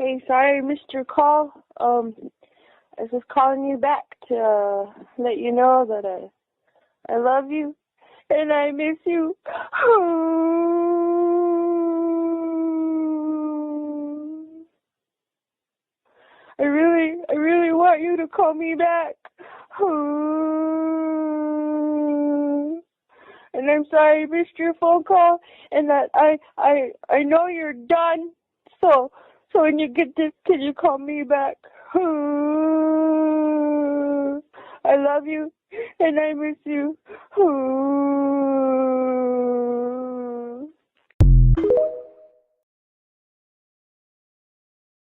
Hey, sorry I missed your call. I was just calling you back to let you know that I love you and I miss you. I really want you to call me back. And I'm sorry I missed your phone call and that I know you're done. So when you get this, can you call me back? I love you and I miss you.